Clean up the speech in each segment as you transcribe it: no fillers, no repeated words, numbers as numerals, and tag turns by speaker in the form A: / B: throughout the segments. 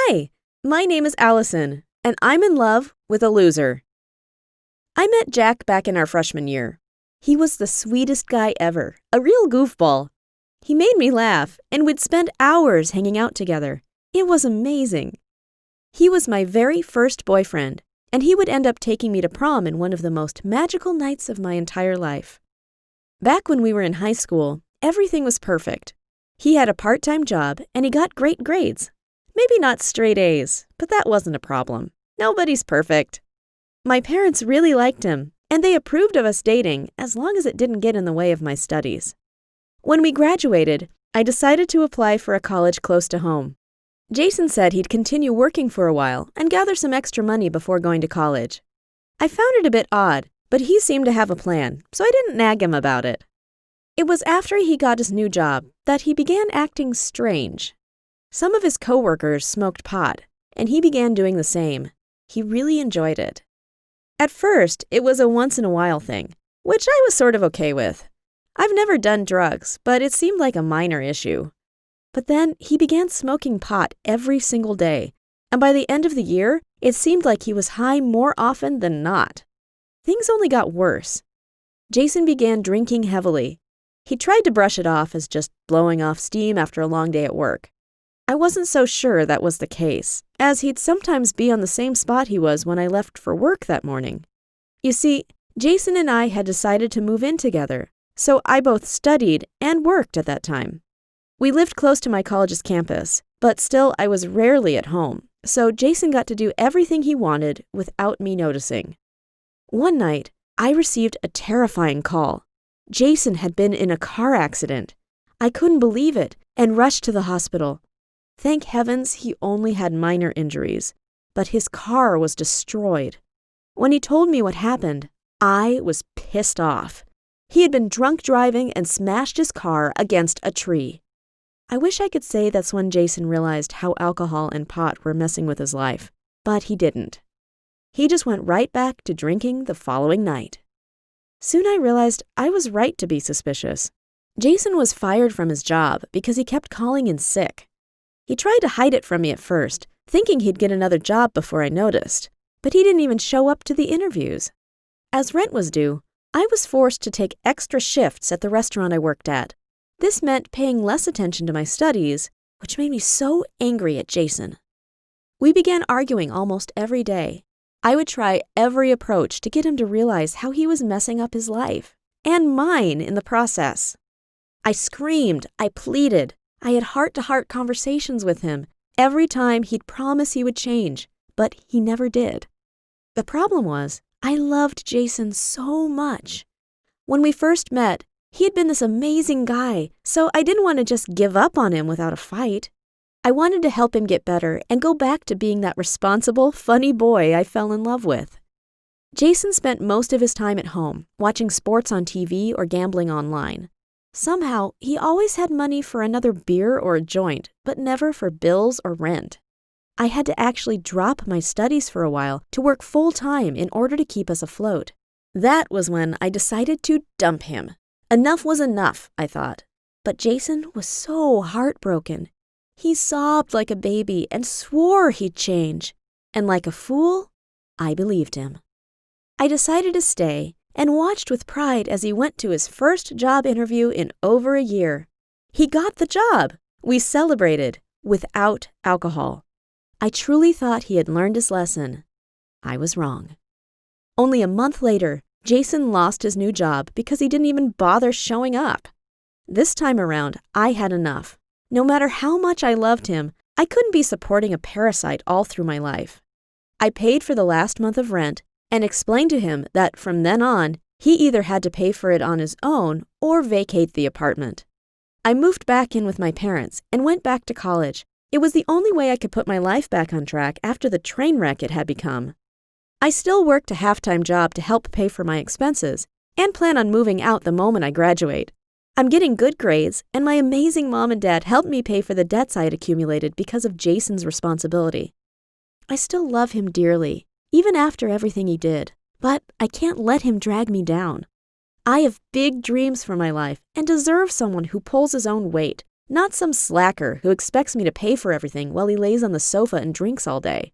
A: Hi, my name is Allison, and I'm in love with a loser. I met Jack back in our freshman year. He was the sweetest guy ever, a real goofball. He made me laugh, and we'd spend hours hanging out together. It was amazing. He was my very first boyfriend, and he would end up taking me to prom in one of the most magical nights of my entire life. Back when we were in high school, everything was perfect. He had a part-time job, and he got great grades. Maybe not straight A's, but that wasn't a problem. Nobody's perfect. My parents really liked him, and they approved of us dating as long as it didn't get in the way of my studies. When we graduated, I decided to apply for a college close to home. Jason said he'd continue working for a while and gather some extra money before going to college. I found it a bit odd, but he seemed to have a plan, so I didn't nag him about it. It was after he got his new job that he began acting strange. Some of his coworkers smoked pot, and he began doing the same. He really enjoyed it. At first, it was a once-in-a-while thing, which I was sort of okay with. I've never done drugs, but it seemed like a minor issue. But then he began smoking pot every single day, and by the end of the year, it seemed like he was high more often than not. Things only got worse. Jason began drinking heavily. He tried to brush it off as just blowing off steam after a long day at work. I wasn't so sure that was the case, as he'd sometimes be on the same spot he was when I left for work that morning. You see, Jason and I had decided to move in together, so I both studied and worked at that time. We lived close to my college's campus, but still I was rarely at home, so Jason got to do everything he wanted without me noticing. One night, I received a terrifying call. Jason had been in a car accident. I couldn't believe it and rushed to the hospital. Thank heavens he only had minor injuries, but his car was destroyed. When he told me what happened, I was pissed off. He had been drunk driving and smashed his car against a tree. I wish I could say that's when Jason realized how alcohol and pot were messing with his life, but he didn't. He just went right back to drinking the following night. Soon I realized I was right to be suspicious. Jason was fired from his job because he kept calling in sick. He tried to hide it from me at first, thinking he'd get another job before I noticed, but he didn't even show up to the interviews. As rent was due, I was forced to take extra shifts at the restaurant I worked at. This meant paying less attention to my studies, which made me so angry at Jason. We began arguing almost every day. I would try every approach to get him to realize how he was messing up his life, and mine in the process. I screamed, I pleaded. I had heart-to-heart conversations with him every time he'd promise he would change, but he never did. The problem was, I loved Jason so much. When we first met, he had been this amazing guy, so I didn't want to just give up on him without a fight. I wanted to help him get better and go back to being that responsible, funny boy I fell in love with. Jason spent most of his time at home, watching sports on TV or gambling online. Somehow, he always had money for another beer or a joint, but never for bills or rent. I had to actually drop my studies for a while to work full-time in order to keep us afloat. That was when I decided to dump him. Enough was enough, I thought. But Jason was so heartbroken. He sobbed like a baby and swore he'd change. And like a fool, I believed him. I decided to stay and watched with pride as he went to his first job interview in over a year. He got the job. We celebrated without alcohol. I truly thought he had learned his lesson. I was wrong. Only a month later, Jason lost his new job because he didn't even bother showing up. This time around, I had enough. No matter how much I loved him, I couldn't be supporting a parasite all through my life. I paid for the last month of rent and explained to him that from then on, he either had to pay for it on his own or vacate the apartment. I moved back in with my parents and went back to college. It was the only way I could put my life back on track after the train wreck it had become. I still worked a half-time job to help pay for my expenses and plan on moving out the moment I graduate. I'm getting good grades, and my amazing mom and dad helped me pay for the debts I had accumulated because of Jason's responsibility. I still love him dearly, even after everything he did, but I can't let him drag me down. I have big dreams for my life and deserve someone who pulls his own weight, Not some slacker who expects me to pay for everything while he lays on the sofa and drinks all day.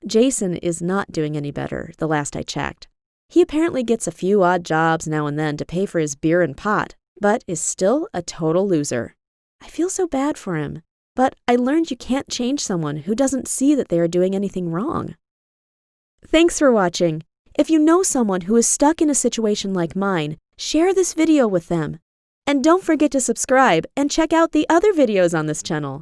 A: Jason is not doing any better, the last I checked. He apparently gets a few odd jobs now and then to pay for his beer and pot, but is still a total loser. I feel so bad for him, but I learned you can't change someone who doesn't see that they are doing anything wrong. Thanks for watching. If you know someone who is stuck in a situation like mine, share this video with them. And don't forget to subscribe and check out the other videos on this channel.